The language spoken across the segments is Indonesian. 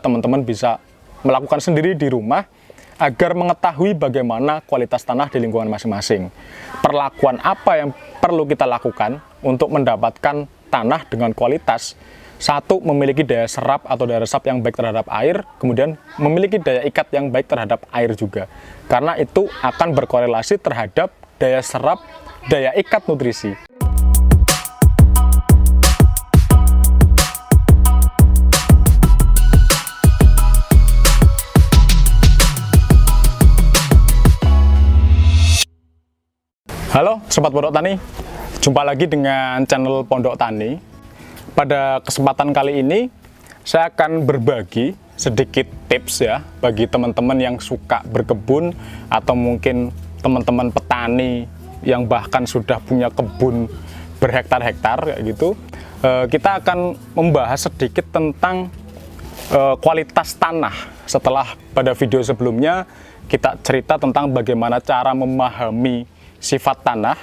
teman-teman bisa melakukan sendiri di rumah agar mengetahui bagaimana kualitas tanah di lingkungan masing-masing. Perlakuan apa yang perlu kita lakukan untuk mendapatkan tanah dengan kualitas. Satu, memiliki daya serap atau daya resap yang baik terhadap air, kemudian memiliki daya ikat yang baik terhadap air juga. Karena itu akan berkorelasi terhadap daya serap, daya ikat nutrisi. Halo Sobat Pondok Tani, jumpa lagi dengan channel Pondok Tani. Pada kesempatan kali ini, saya akan berbagi sedikit tips ya bagi teman-teman yang suka berkebun atau mungkin teman-teman petani yang bahkan sudah punya kebun berhektar-hektar kayak gitu. Kita akan membahas sedikit tentang kualitas tanah. Setelah pada video sebelumnya kita cerita tentang bagaimana cara memahami sifat tanah,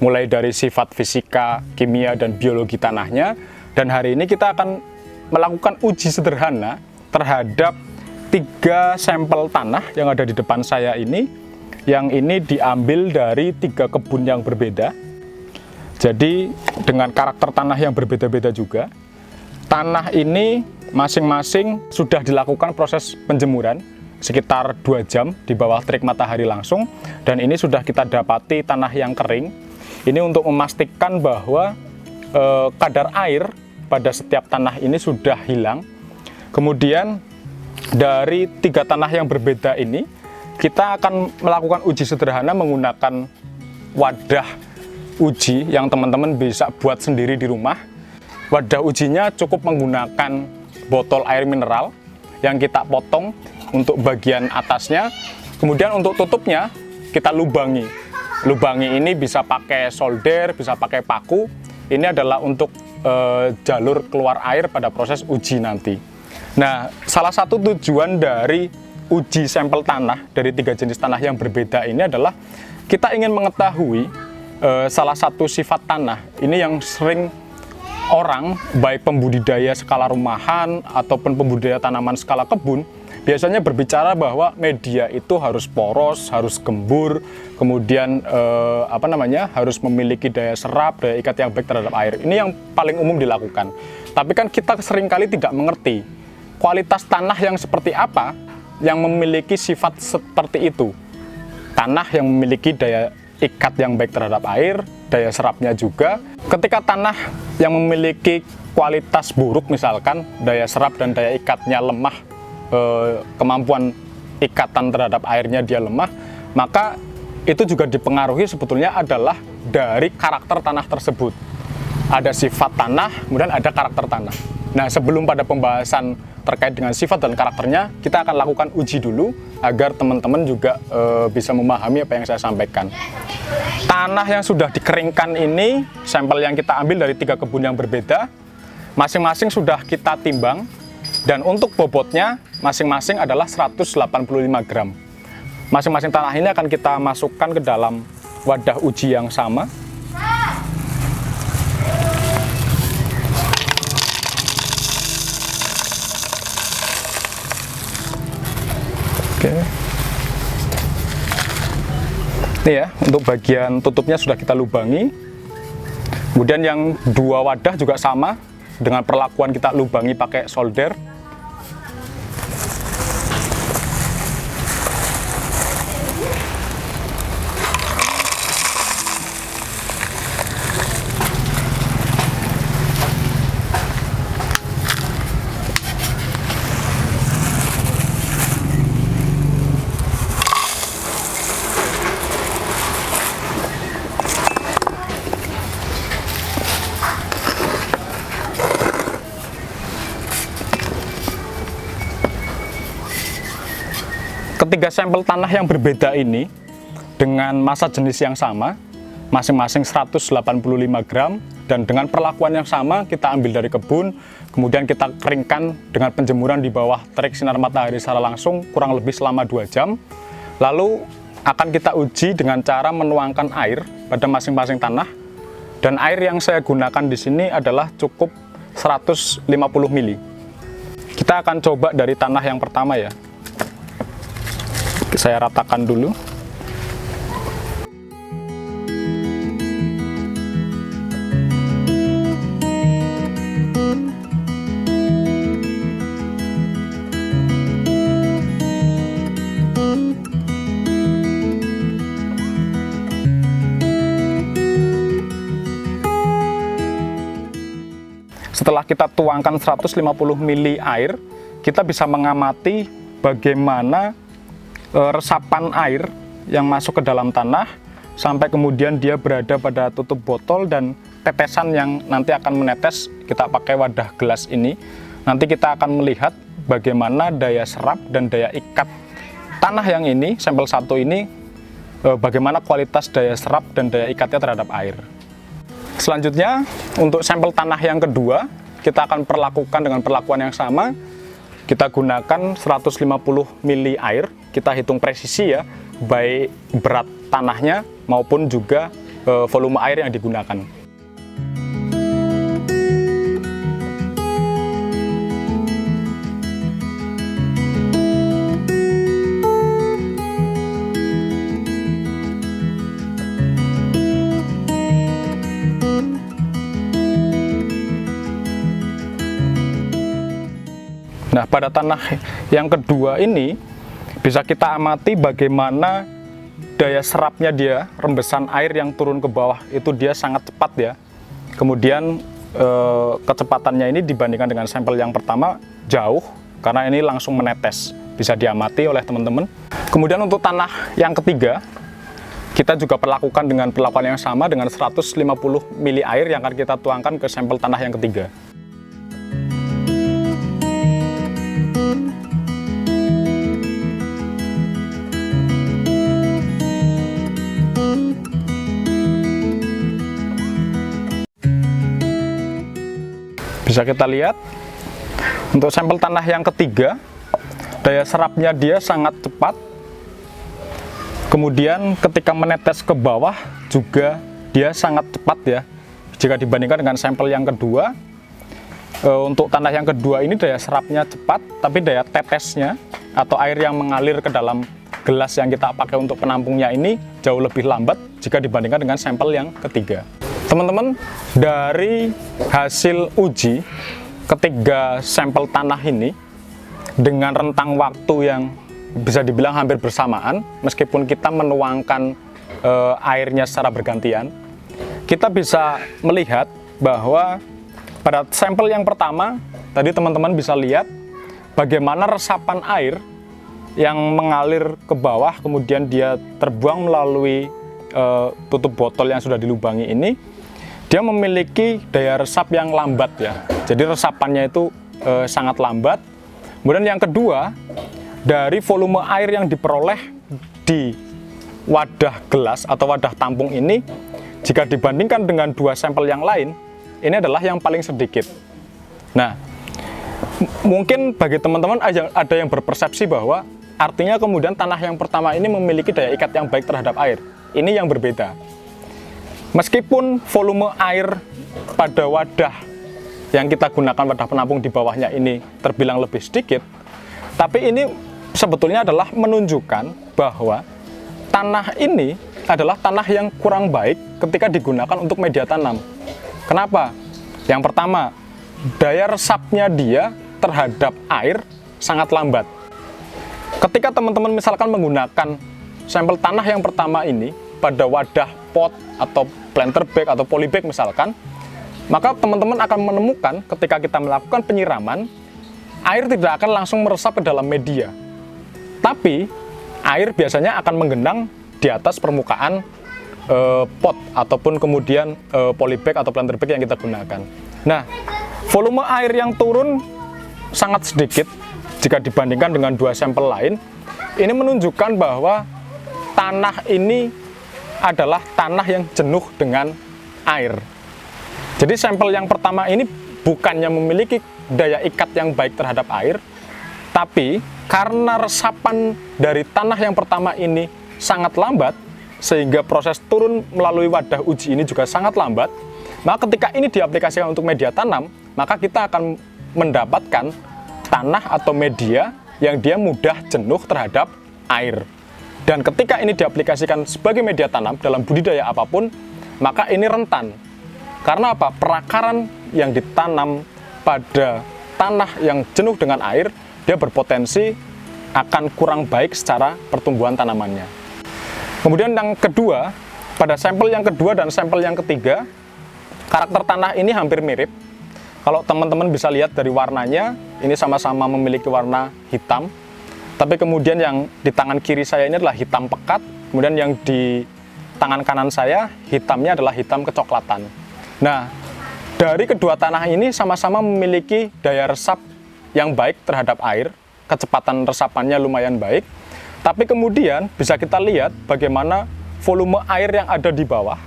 mulai dari sifat fisika, kimia, dan biologi tanahnya. Dan hari ini kita akan melakukan uji sederhana terhadap 3 sampel tanah yang ada di depan saya ini. Yang ini diambil dari 3 kebun yang berbeda. Jadi dengan karakter tanah yang berbeda-beda juga. Tanah ini masing-masing sudah dilakukan proses penjemuran sekitar 2 jam di bawah terik matahari langsung. Dan ini sudah kita dapati tanah yang kering. Ini untuk memastikan bahwa kadar air pada setiap tanah ini sudah hilang. Kemudian dari 3 tanah yang berbeda ini, kita akan melakukan uji sederhana menggunakan wadah uji yang teman-teman bisa buat sendiri di rumah. Wadah ujinya cukup menggunakan botol air mineral yang kita potong untuk bagian atasnya. Kemudian untuk tutupnya kita lubangi. Lubangi ini bisa pakai solder, bisa pakai paku. Ini adalah untuk jalur keluar air pada proses uji nanti. Nah, salah satu tujuan dari uji sampel tanah dari 3 jenis tanah yang berbeda ini adalah kita ingin mengetahui salah satu sifat tanah ini yang sering orang, baik pembudidaya skala rumahan ataupun pembudidaya tanaman skala kebun, biasanya berbicara bahwa media itu harus poros, harus gembur, kemudian harus memiliki daya serap, daya ikat yang baik terhadap air. Ini yang paling umum dilakukan. Tapi kan kita seringkali tidak mengerti kualitas tanah yang seperti apa yang memiliki sifat seperti itu. Tanah yang memiliki daya ikat yang baik terhadap air, daya serapnya juga. Ketika tanah yang memiliki kualitas buruk, misalkan daya serap dan daya ikatnya lemah, kemampuan ikatan terhadap airnya dia lemah, maka itu juga dipengaruhi sebetulnya adalah dari karakter tanah tersebut. Ada sifat tanah, kemudian ada karakter tanah. Nah, sebelum pada pembahasan terkait dengan sifat dan karakternya, kita akan lakukan uji dulu agar teman-teman juga bisa memahami apa yang saya sampaikan. Tanah yang sudah dikeringkan ini, sampel yang kita ambil dari 3 kebun yang berbeda, masing-masing sudah kita timbang. Dan untuk bobotnya masing-masing adalah 185 gram. Masing-masing tanah ini akan kita masukkan ke dalam wadah uji yang sama. Oke. Ini ya, untuk bagian tutupnya sudah kita lubangi. Kemudian yang 2 wadah juga sama, dengan perlakuan kita lubangi pakai solder. Ketiga sampel tanah yang berbeda ini dengan massa jenis yang sama, masing-masing 185 gram, dan dengan perlakuan yang sama kita ambil dari kebun, kemudian kita keringkan dengan penjemuran di bawah terik sinar matahari secara langsung kurang lebih selama 2 jam. Lalu akan kita uji dengan cara menuangkan air pada masing-masing tanah, dan air yang saya gunakan di sini adalah cukup 150 ml. Kita akan coba dari tanah yang pertama ya. Saya ratakan dulu. Setelah kita tuangkan 150 ml air, kita bisa mengamati bagaimana resapan air yang masuk ke dalam tanah sampai kemudian dia berada pada tutup botol, dan tetesan yang nanti akan menetes kita pakai wadah gelas ini. Nanti kita akan melihat bagaimana daya serap dan daya ikat tanah yang ini, sampel 1 ini, bagaimana kualitas daya serap dan daya ikatnya terhadap air. Selanjutnya, untuk sampel tanah yang kedua, kita akan perlakukan dengan perlakuan yang sama. Kita gunakan 150 ml air, kita hitung presisi ya, baik berat tanahnya maupun juga volume air yang digunakan. Nah, pada tanah yang kedua ini bisa kita amati bagaimana daya serapnya dia, rembesan air yang turun ke bawah itu dia sangat cepat ya. Kemudian kecepatannya ini dibandingkan dengan sampel yang pertama jauh, karena ini langsung menetes, bisa diamati oleh teman-teman. Kemudian untuk tanah yang ketiga, kita juga perlakukan dengan perlakuan yang sama dengan 150 ml air yang akan kita tuangkan ke sampel tanah yang ketiga. Bisa kita lihat untuk sampel tanah yang ketiga, daya serapnya dia sangat cepat. Kemudian ketika menetes ke bawah juga dia sangat cepat ya. Jika dibandingkan dengan sampel yang kedua, untuk tanah yang kedua ini daya serapnya cepat, tapi daya tetesnya atau air yang mengalir ke dalam gelas yang kita pakai untuk penampungnya ini jauh lebih lambat jika dibandingkan dengan sampel yang ketiga. Teman-teman, dari hasil uji ketiga sampel tanah ini dengan rentang waktu yang bisa dibilang hampir bersamaan, meskipun kita menuangkan airnya secara bergantian, kita bisa melihat bahwa pada sampel yang pertama, tadi teman-teman bisa lihat bagaimana resapan air yang mengalir ke bawah, kemudian dia terbuang melalui tutup botol yang sudah dilubangi ini. Dia memiliki daya resap yang lambat ya, jadi resapannya itu sangat lambat. Kemudian yang kedua, dari volume air yang diperoleh di wadah gelas atau wadah tampung ini, jika dibandingkan dengan dua sampel yang lain, ini adalah yang paling sedikit. Nah, mungkin bagi teman-teman ada yang berpersepsi bahwa artinya kemudian tanah yang pertama ini memiliki daya ikat yang baik terhadap air. Ini yang berbeda. Meskipun volume air pada wadah yang kita gunakan, wadah penampung di bawahnya ini terbilang lebih sedikit, tapi ini sebetulnya adalah menunjukkan bahwa tanah ini adalah tanah yang kurang baik ketika digunakan untuk media tanam. Kenapa? Yang pertama, daya resapnya dia terhadap air sangat lambat. Ketika teman-teman misalkan menggunakan sampel tanah yang pertama ini pada wadah pot atau planter bag atau polybag misalkan, maka teman-teman akan menemukan ketika kita melakukan penyiraman, air tidak akan langsung meresap ke dalam media, tapi air biasanya akan menggenang di atas permukaan pot ataupun kemudian polybag atau planter bag yang kita gunakan. Nah, volume air yang turun sangat sedikit jika dibandingkan dengan dua sampel lain. Ini menunjukkan bahwa tanah ini adalah tanah yang jenuh dengan air. Jadi sampel yang pertama ini bukannya memiliki daya ikat yang baik terhadap air, tapi karena resapan dari tanah yang pertama ini sangat lambat, sehingga proses turun melalui wadah uji ini juga sangat lambat, maka ketika ini diaplikasikan untuk media tanam, maka kita akan mendapatkan tanah atau media yang dia mudah jenuh terhadap air. Dan ketika ini diaplikasikan sebagai media tanam dalam budidaya apapun, maka ini rentan. Karena apa? Perakaran yang ditanam pada tanah yang jenuh dengan air, dia berpotensi akan kurang baik secara pertumbuhan tanamannya. Kemudian yang kedua, pada sampel yang kedua dan sampel yang ketiga, karakter tanah ini hampir mirip. Kalau teman-teman bisa lihat dari warnanya, ini sama-sama memiliki warna hitam. Tapi kemudian yang di tangan kiri saya ini adalah hitam pekat, kemudian yang di tangan kanan saya, hitamnya adalah hitam kecoklatan. Nah, dari kedua tanah ini sama-sama memiliki daya resap yang baik terhadap air, kecepatan resapannya lumayan baik, tapi kemudian bisa kita lihat bagaimana volume air yang ada di bawah.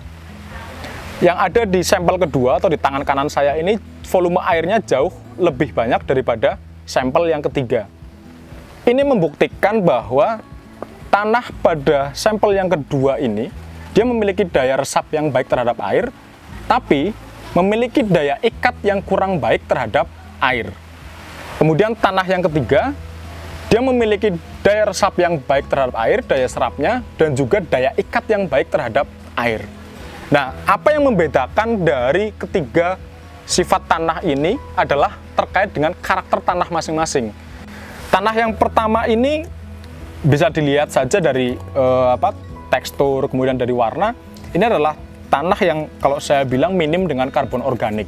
Yang ada di sampel kedua atau di tangan kanan saya ini, volume airnya jauh lebih banyak daripada sampel yang ketiga. Ini membuktikan bahwa tanah pada sampel yang kedua ini, dia memiliki daya resap yang baik terhadap air, tapi memiliki daya ikat yang kurang baik terhadap air. Kemudian tanah yang ketiga, dia memiliki daya resap yang baik terhadap air, daya serapnya, dan juga daya ikat yang baik terhadap air. Nah, apa yang membedakan dari ketiga sifat tanah ini adalah terkait dengan karakter tanah masing-masing. Tanah yang pertama ini bisa dilihat saja dari tekstur, kemudian dari warna. Ini adalah tanah yang kalau saya bilang minim dengan karbon organik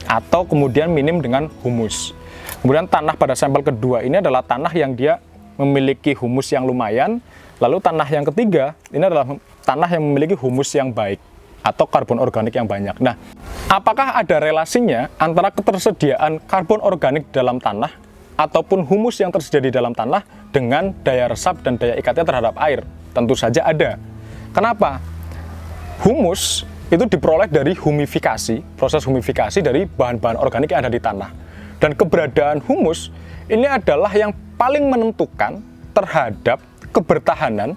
atau kemudian minim dengan humus. Kemudian tanah pada sampel kedua ini adalah tanah yang dia memiliki humus yang lumayan. Lalu tanah yang ketiga ini adalah tanah yang memiliki humus yang baik atau karbon organik yang banyak. Nah, apakah ada relasinya antara ketersediaan karbon organik dalam tanah ataupun humus yang tersedia di dalam tanah dengan daya resap dan daya ikatnya terhadap air? Tentu saja ada. Kenapa? Humus itu diperoleh dari humifikasi, proses humifikasi dari bahan-bahan organik yang ada di tanah. Dan keberadaan humus ini adalah yang paling menentukan terhadap kebertahanan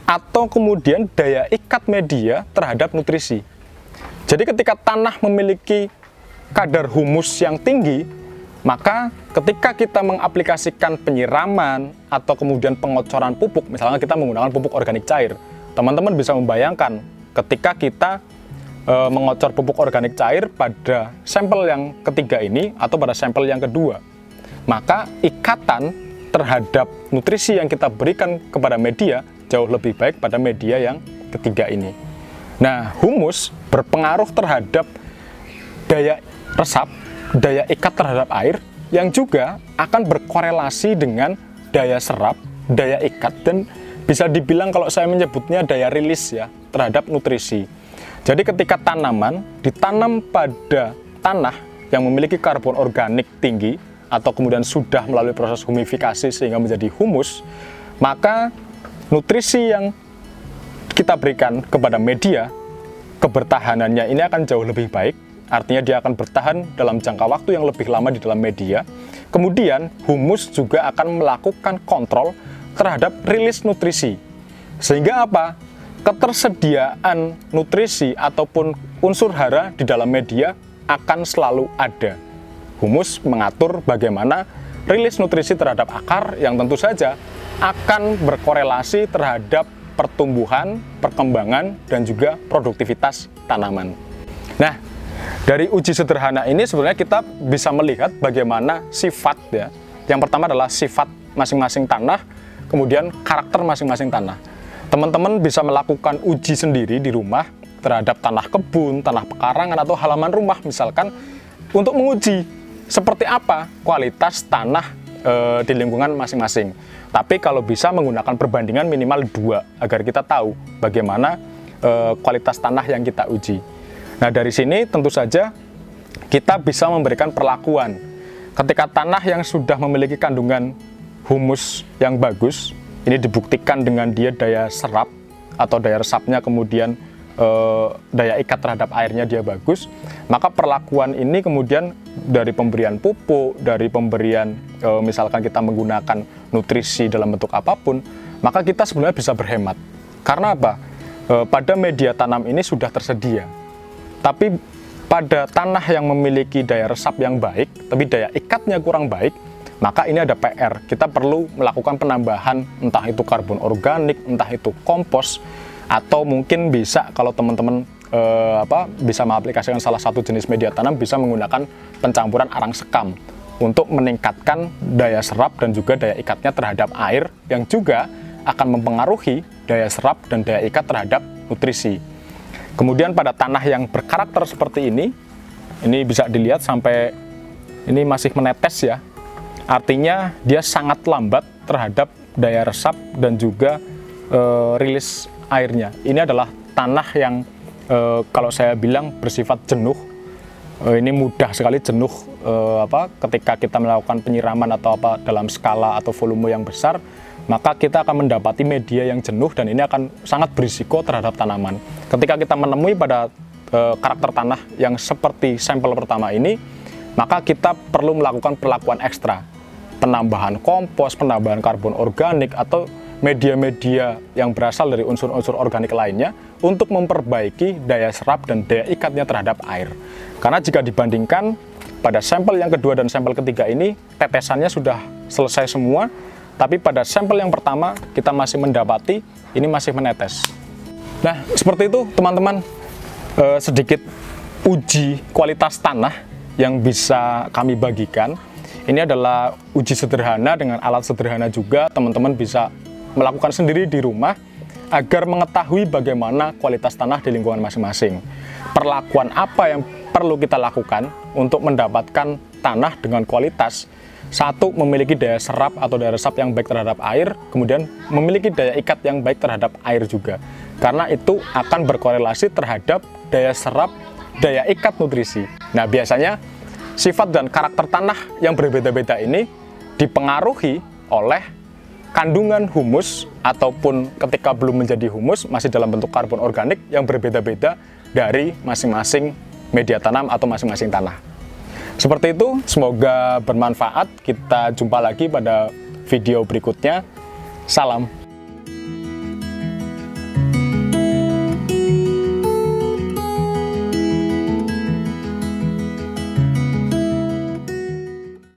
atau kemudian daya ikat media terhadap nutrisi. Jadi ketika tanah memiliki kadar humus yang tinggi, maka ketika kita mengaplikasikan penyiraman atau kemudian pengocoran pupuk, misalnya kita menggunakan pupuk organik cair, teman-teman bisa membayangkan ketika kita mengocor pupuk organik cair pada sampel yang ketiga ini atau pada sampel yang kedua, maka ikatan terhadap nutrisi yang kita berikan kepada media jauh lebih baik pada media yang ketiga ini. Nah, humus berpengaruh terhadap daya resap, daya ikat terhadap air, yang juga akan berkorelasi dengan daya serap, daya ikat, dan bisa dibilang kalau saya menyebutnya daya rilis ya, terhadap nutrisi. Jadi ketika tanaman ditanam pada tanah yang memiliki karbon organik tinggi, atau kemudian sudah melalui proses humifikasi sehingga menjadi humus, maka nutrisi yang kita berikan kepada media, kebertahanannya ini akan jauh lebih baik. Artinya dia akan bertahan dalam jangka waktu yang lebih lama di dalam media. Kemudian humus juga akan melakukan kontrol terhadap rilis nutrisi. Sehingga apa? Ketersediaan nutrisi ataupun unsur hara di dalam media akan selalu ada. Humus mengatur bagaimana rilis nutrisi terhadap akar yang tentu saja akan berkorelasi terhadap pertumbuhan, perkembangan, dan juga produktivitas tanaman. Nah, dari uji sederhana ini sebenarnya kita bisa melihat bagaimana sifat ya. Yang pertama adalah sifat masing-masing tanah, kemudian karakter masing-masing tanah. Teman-teman bisa melakukan uji sendiri di rumah terhadap tanah kebun, tanah pekarangan, atau halaman rumah misalkan, untuk menguji seperti apa kualitas tanah di lingkungan masing-masing. Tapi kalau bisa menggunakan perbandingan minimal 2 agar kita tahu bagaimana kualitas tanah yang kita uji. Nah, dari sini tentu saja kita bisa memberikan perlakuan. Ketika tanah yang sudah memiliki kandungan humus yang bagus, ini dibuktikan dengan dia daya serap atau daya resapnya, kemudian daya ikat terhadap airnya dia bagus, maka perlakuan ini kemudian dari pemberian pupuk, dari pemberian misalkan kita menggunakan nutrisi dalam bentuk apapun, maka kita sebenarnya bisa berhemat. Karena apa? Pada media tanam ini sudah tersedia. Tapi pada tanah yang memiliki daya resap yang baik, tapi daya ikatnya kurang baik, maka ini ada PR. Kita perlu melakukan penambahan, entah itu karbon organik, entah itu kompos, atau mungkin bisa kalau teman-teman bisa mengaplikasikan salah satu jenis media tanam, bisa menggunakan pencampuran arang sekam untuk meningkatkan daya serap dan juga daya ikatnya terhadap air, yang juga akan mempengaruhi daya serap dan daya ikat terhadap nutrisi. Kemudian pada tanah yang berkarakter seperti ini bisa dilihat sampai ini masih menetes ya. Artinya dia sangat lambat terhadap daya resap dan juga rilis airnya. Ini adalah tanah yang kalau saya bilang bersifat jenuh. Ini mudah sekali jenuh ketika kita melakukan penyiraman atau dalam skala atau volume yang besar, maka kita akan mendapati media yang jenuh dan ini akan sangat berisiko terhadap tanaman. Ketika kita menemui pada karakter tanah yang seperti sampel pertama ini, maka kita perlu melakukan perlakuan ekstra, penambahan kompos, penambahan karbon organik, atau media-media yang berasal dari unsur-unsur organik lainnya untuk memperbaiki daya serap dan daya ikatnya terhadap air. Karena jika dibandingkan pada sampel yang kedua dan sampel ketiga ini, tetesannya sudah selesai semua, tapi pada sampel yang pertama kita masih mendapati ini masih menetes. Nah, seperti itu teman-teman, sedikit uji kualitas tanah yang bisa kami bagikan. Ini adalah uji sederhana dengan alat sederhana juga, teman-teman bisa melakukan sendiri di rumah agar mengetahui bagaimana kualitas tanah di lingkungan masing-masing. Perlakuan apa yang perlu kita lakukan untuk mendapatkan tanah dengan kualitas. Satu, memiliki daya serap atau daya resap yang baik terhadap air, kemudian memiliki daya ikat yang baik terhadap air juga. Karena itu akan berkorelasi terhadap daya serap, daya ikat nutrisi. Nah, biasanya sifat dan karakter tanah yang berbeda-beda ini dipengaruhi oleh kandungan humus, ataupun ketika belum menjadi humus masih dalam bentuk karbon organik yang berbeda-beda dari masing-masing media tanam atau masing-masing tanah. Seperti itu, semoga bermanfaat. Kita jumpa lagi pada video berikutnya. Salam.